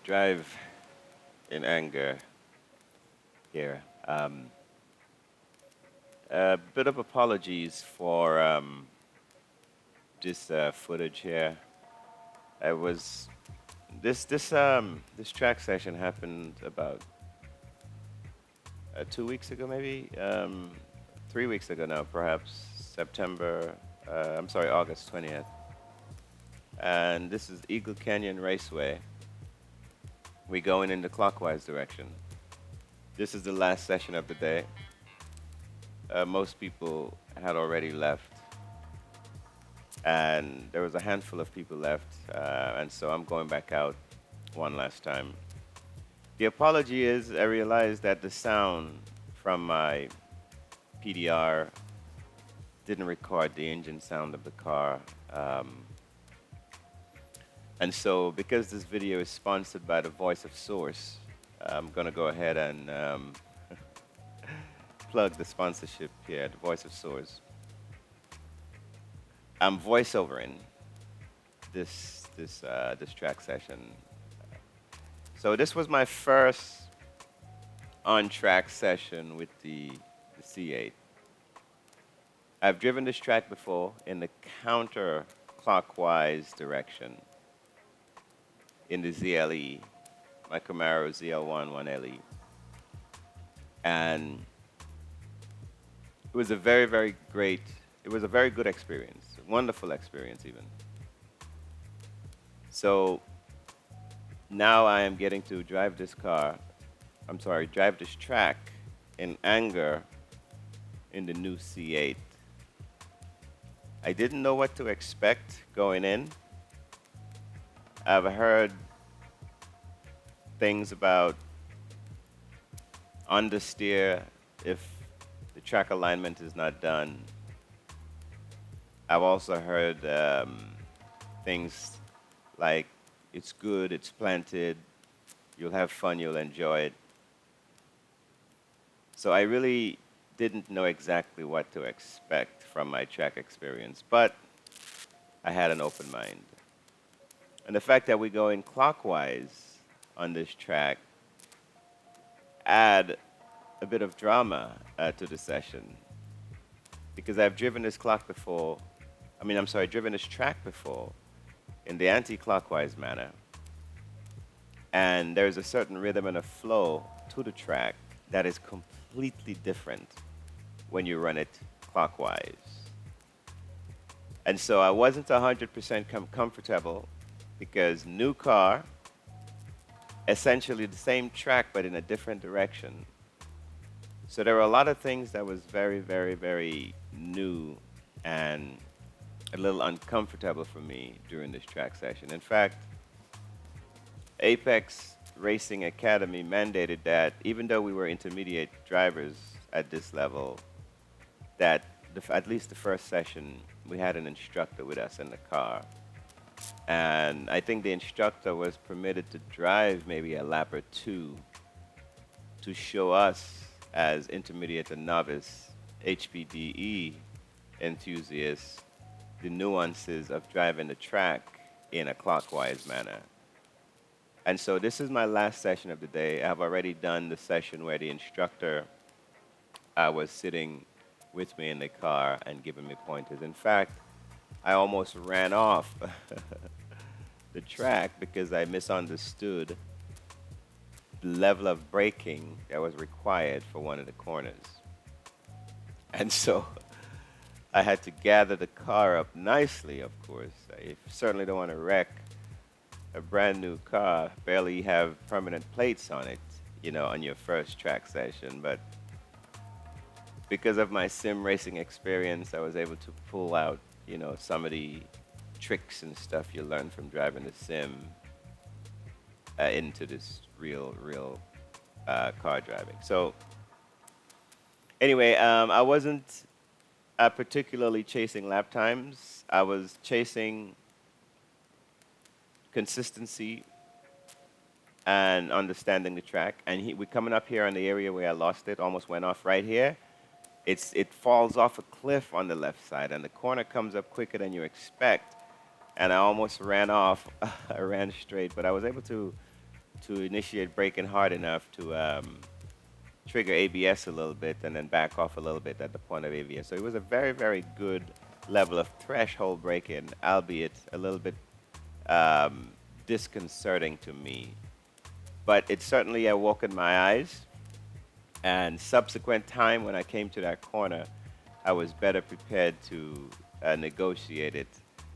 drive in anger here. A bit of apologies for this footage here. I was this track session happened about 2 weeks ago, maybe 3 weeks ago now, perhaps September. I'm sorry, August 20th. And this is Eagle Canyon Raceway. We're going in the clockwise direction. This is the last session of the day. Most people had already left, and there was a handful of people left, and so I'm going back out one last time. The apology is I realized that the sound from my PDR didn't record the engine sound of the car. And so because this video is sponsored by the Voice of Source, I'm going to go ahead and plug the sponsorship here, the Voice of Source. I'm voiceovering this track session. So this was my first on-track session with the C8. I've driven this track before in the counter-clockwise direction in the ZLE, my Camaro ZL1 1LE. And it was a very good experience, a wonderful experience even. So now I am getting to drive this track in anger in the new C8. I didn't know what to expect going in. I've heard things about understeer if the track alignment is not done. I've also heard things like it's good, it's planted, you'll have fun, you'll enjoy it. So I really didn't know exactly what to expect from my track experience, but I had an open mind. And the fact that we're going clockwise on this track add a bit of drama to the session, because I've driven this track before in the anti-clockwise manner. And there's a certain rhythm and a flow to the track that is completely different when you run it clockwise. And so I wasn't 100% comfortable, because new car, essentially the same track but in a different direction. So there were a lot of things that was very new and a little uncomfortable for me during this track session. In fact, Apex Racing Academy mandated that even though we were intermediate drivers at this level, that at least the first session we had an instructor with us in the car. And I think the instructor was permitted to drive maybe a lap or two to show us as intermediate and novice HPDE enthusiasts the nuances of driving the track in a clockwise manner. And so this is my last session of the day. I've already done the session where the instructor was sitting with me in the car and giving me pointers. In fact, I almost ran off the track because I misunderstood the level of braking that was required for one of the corners. And so I had to gather the car up nicely, of course. I certainly don't want to wreck a brand new car, barely have permanent plates on it, on your first track session. But because of my sim racing experience, I was able to pull out some of the tricks and stuff you learn from driving the sim into this real car driving. So anyway, I wasn't particularly chasing lap times. I was chasing consistency and understanding the track. And we're coming up here on the area where I lost it, almost went off right here. It falls off a cliff on the left side, and the corner comes up quicker than you expect. And I almost ran off. I ran straight, but I was able to to initiate braking hard enough to trigger ABS a little bit and then back off a little bit at the point of ABS. So it was a very, very good level of threshold braking, albeit a little bit um, disconcerting to me. But it certainly awoken my eyes. And subsequent time when I came to that corner, I was better prepared to negotiate it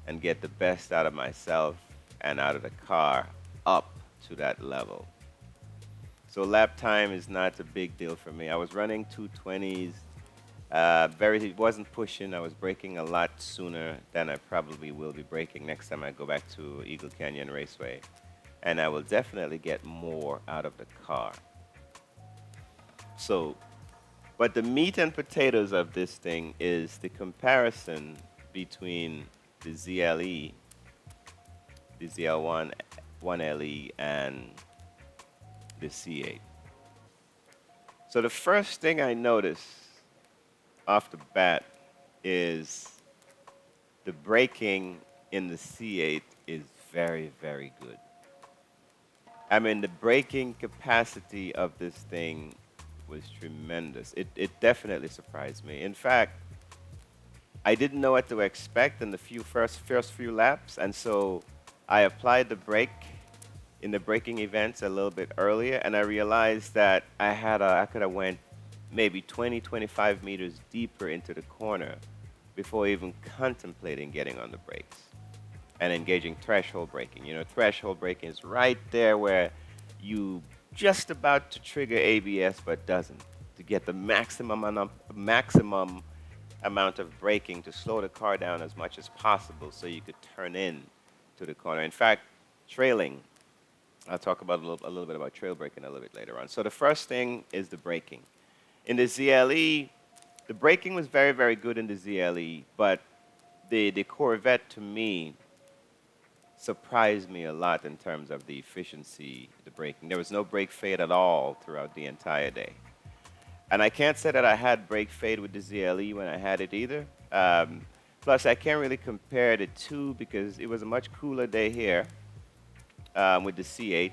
and get the best out of myself and out of the car up to that level. So lap time is not a big deal for me. I was running 220s. It wasn't pushing. I was braking a lot sooner than I probably will be braking next time I go back to Eagle Canyon Raceway. And I will definitely get more out of the car. So, but the meat and potatoes of this thing is the comparison between the ZLE, the ZL1, 1LE, and the C8. So the first thing I notice off the bat is the braking in the C8 is very, very good. I mean, the braking capacity of this thing was tremendous. It definitely surprised me. In fact, I didn't know what to expect in the first few laps, and so I applied the brake in the braking events a little bit earlier, and I realized that I could have went maybe 20, 25 meters deeper into the corner before even contemplating getting on the brakes and engaging threshold braking. You know, threshold braking is right there where you just about to trigger ABS but doesn't, to get the maximum amount of braking to slow the car down as much as possible so you could turn in to the corner. In fact, trailing, I'll talk about a little bit about trail braking a little bit later on. So the first thing is the braking. In the ZLE, the braking was very, very good in the ZLE, but the Corvette, to me, surprised me a lot in terms of the efficiency, the braking. There was no brake fade at all throughout the entire day. And I can't say that I had brake fade with the ZLE when I had it either. Plus, I can't really compare the two because it was a much cooler day here with the C8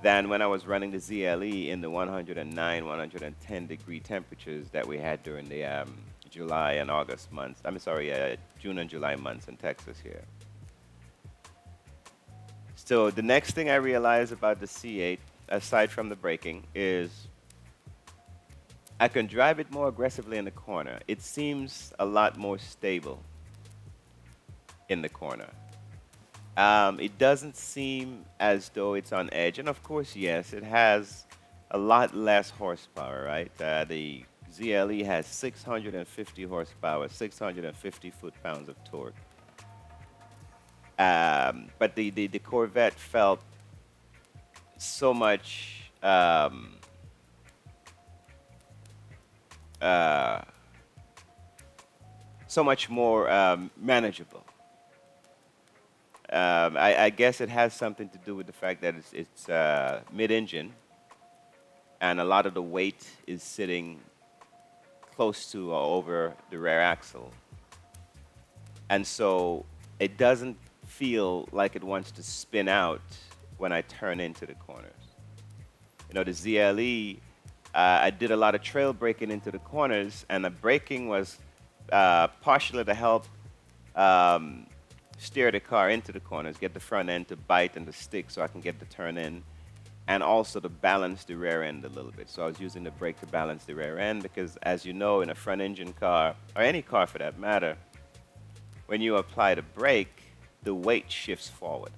than when I was running the ZLE in the 109, 110 degree temperatures that we had during the July and August months. June and July months in Texas here. So the next thing I realized about the C8, aside from the braking, is I can drive it more aggressively in the corner. It seems a lot more stable in the corner. It doesn't seem as though it's on edge. And of course, yes, it has a lot less horsepower, right? The ZLE has 650 horsepower, 650 foot-pounds of torque. But the Corvette felt so much more manageable. I guess it has something to do with the fact that it's mid-engine, and a lot of the weight is sitting close to or over the rear axle. And so it doesn't feel like it wants to spin out when I turn into the corners. You know, the ZLE, I did a lot of trail braking into the corners, and the braking was partially to help steer the car into the corners, get the front end to bite and to stick so I can get the turn in, and also to balance the rear end a little bit. So I was using the brake to balance the rear end because, as you know, in a front engine car, or any car for that matter, when you apply the brake, the weight shifts forward.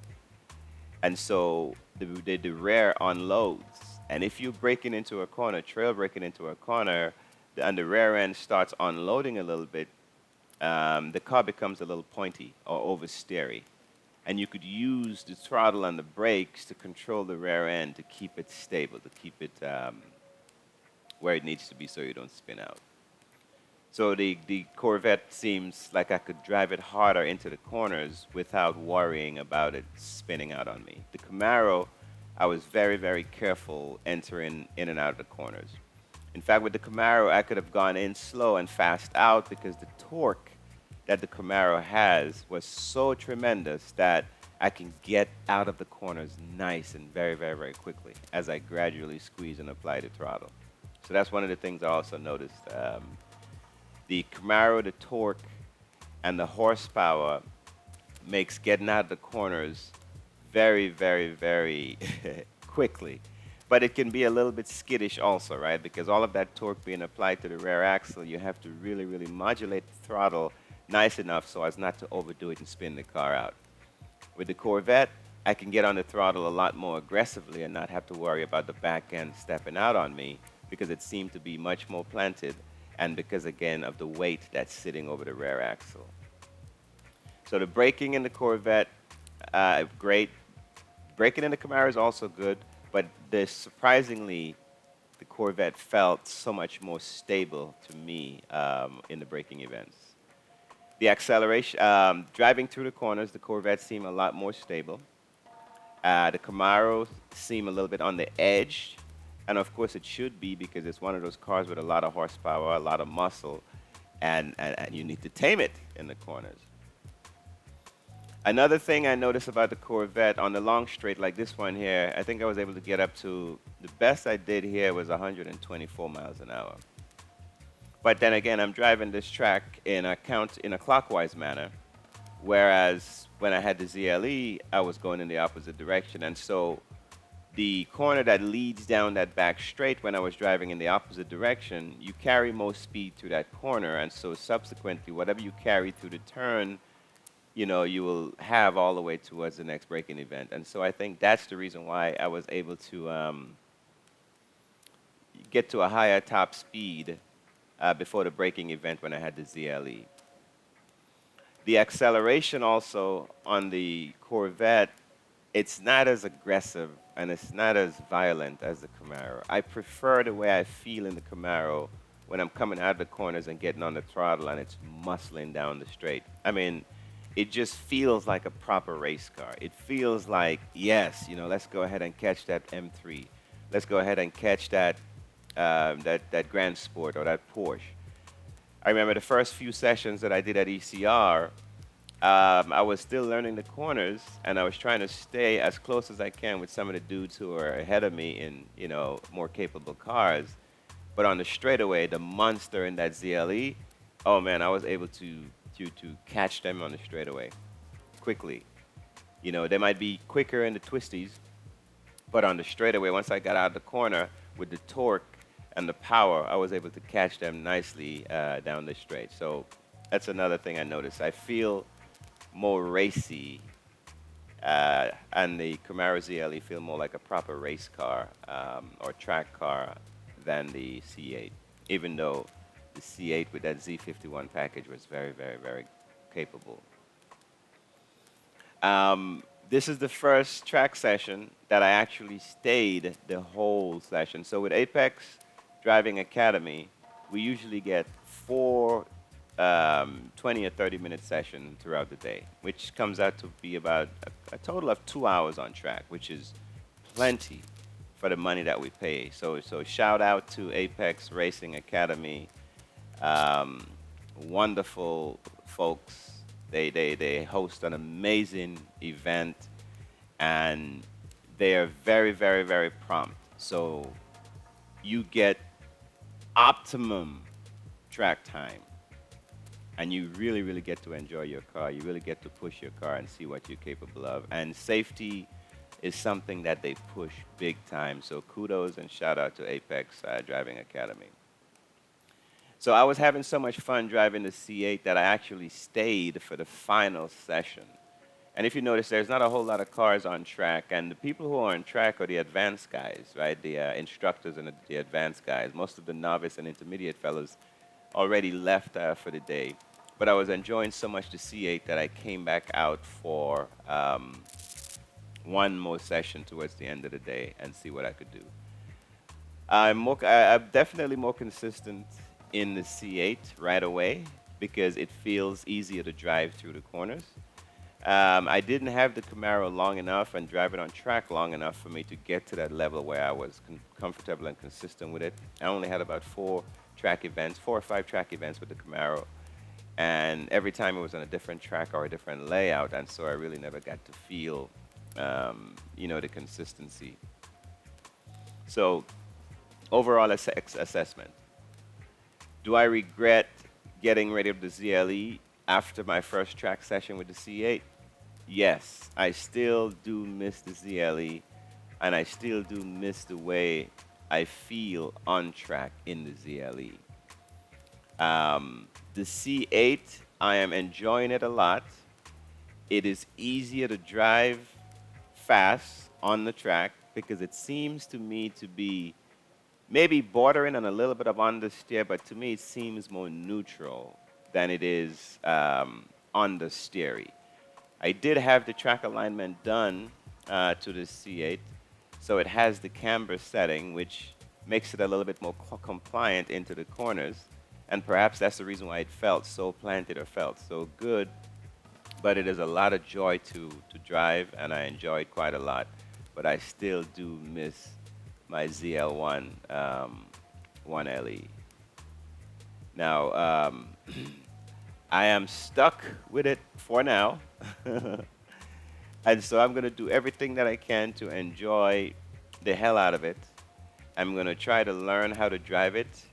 And so the rear unloads. And if you're braking into a corner, trail braking into a corner, and the rear end starts unloading a little bit, the car becomes a little pointy or oversteery. And you could use the throttle and the brakes to control the rear end to keep it stable, to keep it where it needs to be so you don't spin out. So the Corvette seems like I could drive it harder into the corners without worrying about it spinning out on me. The Camaro, I was very, very careful entering in and out of the corners. In fact, with the Camaro, I could have gone in slow and fast out because the torque that the Camaro has was so tremendous that I can get out of the corners nice and very, very, very quickly as I gradually squeeze and apply the throttle. So that's one of the things I also noticed. The Camaro, the torque, and the horsepower makes getting out of the corners very, very, very quickly. But it can be a little bit skittish also, right? Because all of that torque being applied to the rear axle, you have to really, really modulate the throttle nice enough so as not to overdo it and spin the car out. With the Corvette, I can get on the throttle a lot more aggressively and not have to worry about the back end stepping out on me because it seemed to be much more planted and because, again, of the weight that's sitting over the rear axle. So the braking in the Corvette, great. Braking in the Camaro is also good, but surprisingly, the Corvette felt so much more stable to me in the braking events. The acceleration, driving through the corners, the Corvette seemed a lot more stable. The Camaro seemed a little bit on the edge, and of course it should be because it's one of those cars with a lot of horsepower, a lot of muscle, and you need to tame it in the corners. Another thing I noticed about the Corvette on the long straight like this one here, I think I was able to get up to, the best I did here was 124 miles an hour. But then again, I'm driving this track in a clockwise manner, whereas when I had the ZLE, I was going in the opposite direction. And so the corner that leads down that back straight when I was driving in the opposite direction, you carry most speed through that corner. And so subsequently, whatever you carry through the turn, you will have all the way towards the next braking event. And so I think that's the reason why I was able to get to a higher top speed before the braking event when I had the ZLE. The acceleration also on the Corvette, it's not as aggressive and it's not as violent as the Camaro. I prefer the way I feel in the Camaro when I'm coming out of the corners and getting on the throttle and it's muscling down the straight. I mean, it just feels like a proper race car. It feels like, yes, let's go ahead and catch that M3. Let's go ahead and catch that that Grand Sport or that Porsche. I remember the first few sessions that I did at ECR, I was still learning the corners, and I was trying to stay as close as I can with some of the dudes who are ahead of me in, more capable cars. But on the straightaway, the monster in that ZLE, oh man, I was able to catch them on the straightaway quickly. They might be quicker in the twisties, but on the straightaway, once I got out of the corner with the torque and the power, I was able to catch them nicely down the straight. So that's another thing I noticed. I feel more racy, and the Camaro ZLE feel more like a proper race car or track car than the C8, even though the C8 with that Z51 package was very, very, very capable. This is the first track session that I actually stayed the whole session. So with Apex Driving Academy, we usually get 4 20 or 30-minute sessions throughout the day, which comes out to be about a total of 2 hours on track, which is plenty for the money that we pay. So shout out to Apex Racing Academy. Wonderful folks. They host an amazing event, and they are very, very, very prompt. So you get optimum track time, and you really, really get to enjoy your car. You really get to push your car and see what you're capable of. And safety is something that they push big time. So kudos and shout out to Apex Driving Academy. So I was having so much fun driving the C8 that I actually stayed for the final session. And if you notice, there's not a whole lot of cars on track, and the people who are on track are the advanced guys, right? The instructors and the advanced guys. Most of the novice and intermediate fellows already left for the day. But I was enjoying so much the C8 that I came back out for one more session towards the end of the day and see what I could do. I'm definitely more consistent in the C8 right away because it feels easier to drive through the corners. I didn't have the Camaro long enough and drive it on track long enough for me to get to that level where I was comfortable and consistent with it. I only had about 4 or 5 track events with the Camaro, and every time it was on a different track or a different layout, and so I really never got to feel, the consistency. So overall assessment: do I regret getting rid of the ZLE after my first track session with the C8? Yes, I still do miss the ZLE, and I still do miss the way I feel on track in the ZLE. The C8, I am enjoying it a lot. It is easier to drive fast on the track because it seems to me to be maybe bordering on a little bit of understeer, but to me it seems more neutral than it is understeery. I did have the track alignment done to the C8, so it has the camber setting, which makes it a little bit more compliant into the corners, and perhaps that's the reason why it felt so planted or felt so good. But it is a lot of joy to drive, and I enjoy it quite a lot. But I still do miss my ZL1 1LE. Now, I am stuck with it for now. And so I'm going to do everything that I can to enjoy the hell out of it. I'm going to try to learn how to drive it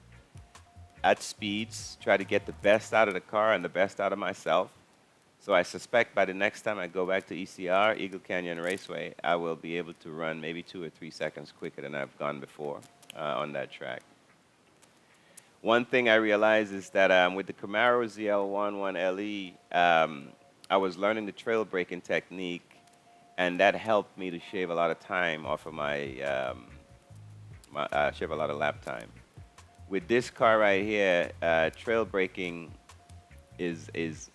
at speeds, try to get the best out of the car and the best out of myself. So I suspect by the next time I go back to ECR, Eagle Canyon Raceway, I will be able to run maybe 2 or 3 seconds quicker than I've gone before on that track. One thing I realized is that with the Camaro ZL1 1LE, I was learning the trail braking technique, and that helped me to shave a lot of time off of shave a lot of lap time. With this car right here, trail braking is it's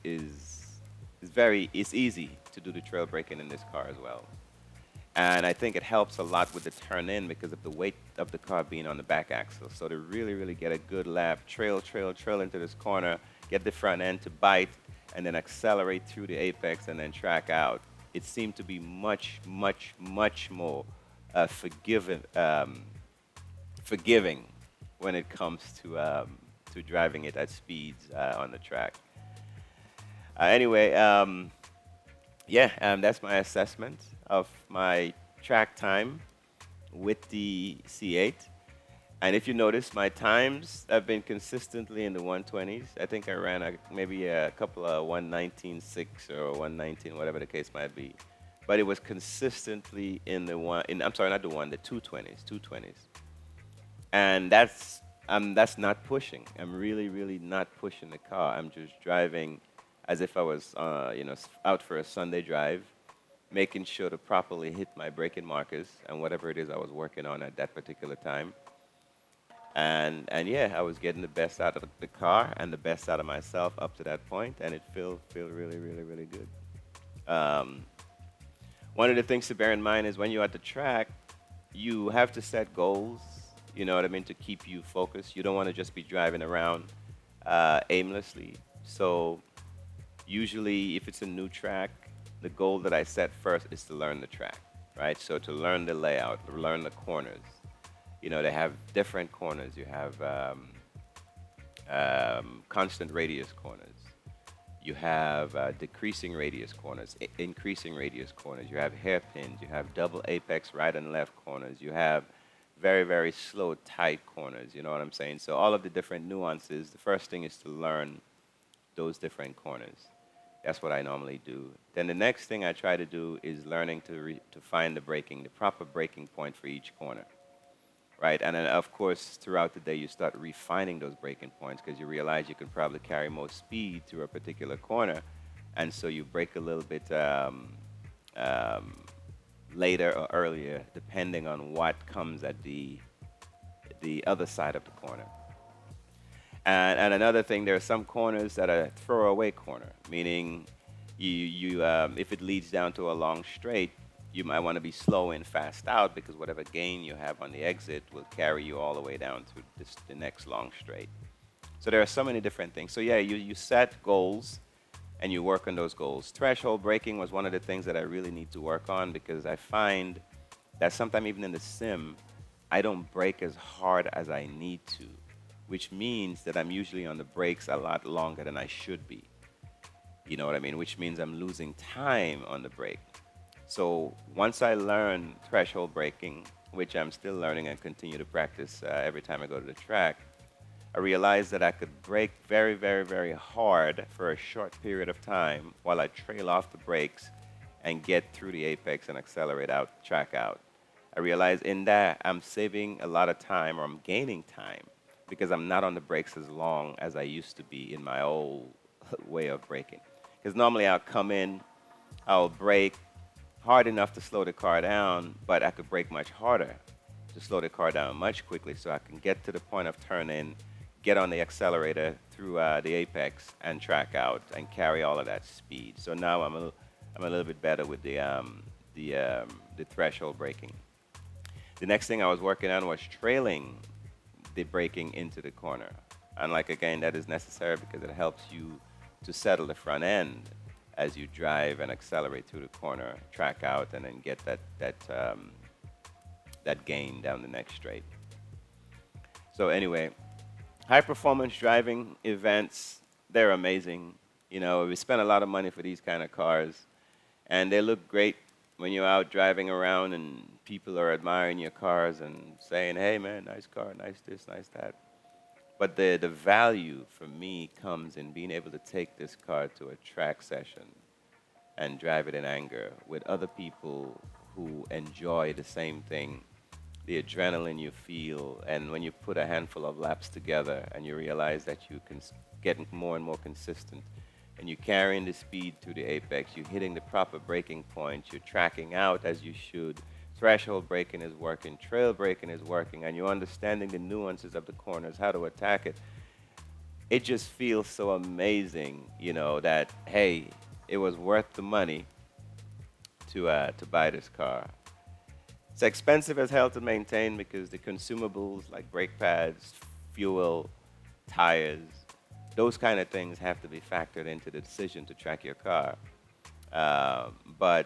easy to do the trail braking in this car as well. And I think it helps a lot with the turn in because of the weight of the car being on the back axle. So to really, really get a good lap, trail into this corner, get the front end to bite, and then accelerate through the apex and then track out, it seemed to be much, much, much more forgiving when it comes to driving it at speeds on the track. Anyway, that's my assessment of my track time with the C8. And if you notice, my times have been consistently in the 120s. I think I ran maybe a couple of 119.6 or 119, whatever the case might be. But it was consistently in the I'm sorry, not the 220s. And that's not pushing. I'm really, really not pushing the car. I'm just driving as if I was, out for a Sunday drive, making sure to properly hit my braking markers and whatever it is I was working on at that particular time. And yeah, I was getting the best out of the car and the best out of myself up to that point, and it feel really, really, really good. One of the things to bear in mind is when you're at the track, you have to set goals, you know what I mean, to keep you focused. You don't want to just be driving around aimlessly. So usually if it's a new track, the goal that I set first is to learn the track, right? So to learn the layout, learn the corners. You know, they have different corners. You have constant radius corners. You have decreasing radius corners, increasing radius corners. You have hairpins. You have double apex right and left corners. You have very, very slow, tight corners. You know what I'm saying? So all of the different nuances, the first thing is to learn those different corners. That's what I normally do. Then the next thing I try to do is learning to find the proper braking point for each corner. Right, and then of course throughout the day you start refining those braking points because you realize you can probably carry more speed through a particular corner, and so you brake a little bit later or earlier depending on what comes at the other side of the corner. And another thing, there are some corners that are throwaway corner, meaning you if it leads down to a long straight, you might want to be slow in, fast out, because whatever gain you have on the exit will carry you all the way down to the next long straight. So there are so many different things. So yeah, you set goals and you work on those goals. Threshold braking was one of the things that I really need to work on because I find that sometimes even in the sim, I don't brake as hard as I need to. which means that I'm usually on the brakes a lot longer than I should be. You know what I mean? Which means I'm losing time on the brake. So once I learn threshold braking, which I'm still learning and continue to practice every time I go to the track, I realized that I could brake very, very, very hard for a short period of time while I trail off the brakes and get through the apex and accelerate out, track out. I realized in that I'm saving a lot of time, or I'm gaining time, because I'm not on the brakes as long as I used to be in my old way of braking. Because normally I'll come in, I'll brake hard enough to slow the car down, but I could brake much harder to slow the car down much quickly so I can get to the point of turn in, get on the accelerator through the apex and track out and carry all of that speed. So now I'm a little bit better with the threshold braking. The next thing I was working on was trailing the braking into the corner. And like again, that is necessary because it helps you to settle the front end as you drive and accelerate through the corner, track out, and then get that gain down the next straight. So anyway, high performance driving events, they're amazing. You know, we spend a lot of money for these kind of cars, and they look great when you're out driving around and people are admiring your cars and saying, hey man, nice car, nice this, nice that. But the value for me comes in being able to take this car to a track session and drive it in anger with other people who enjoy the same thing, the adrenaline you feel, and when you put a handful of laps together and you realize that you can get more and more consistent, and you're carrying the speed to the apex, you're hitting the proper braking points, you're tracking out as you should, threshold braking is working, trail braking is working, and you're understanding the nuances of the corners, how to attack it. It just feels so amazing, you know, that, hey, it was worth the money to buy this car. It's expensive as hell to maintain because the consumables like brake pads, fuel, tires, those kind of things have to be factored into the decision to track your car. But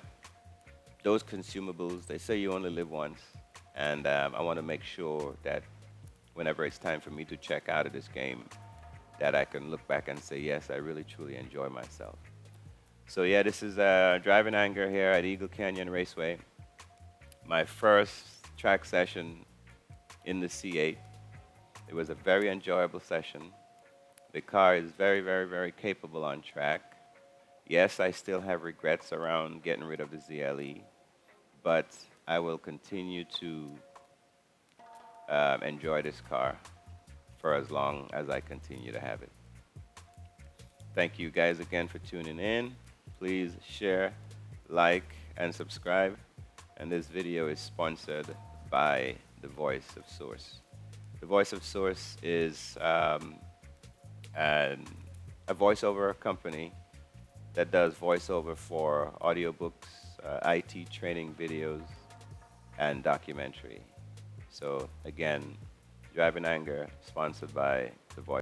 those consumables, they say you only live once, and I want to make sure that whenever it's time for me to check out of this game, that I can look back and say, yes, I really truly enjoy myself. So yeah, this is Driving Anger here at Eagle Canyon Raceway. My first track session in the C8. It was a very enjoyable session. The car is very, very, very capable on track. Yes, I still have regrets around getting rid of the ZLE, but I will continue to enjoy this car for as long as I continue to have it. Thank you guys again for tuning in. Please share, like, and subscribe. And this video is sponsored by The Voice of Source. The Voice of Source is a voiceover company that does voiceover for audiobooks, IT training videos, and documentary. So again, Driving Anger, sponsored by The Voice.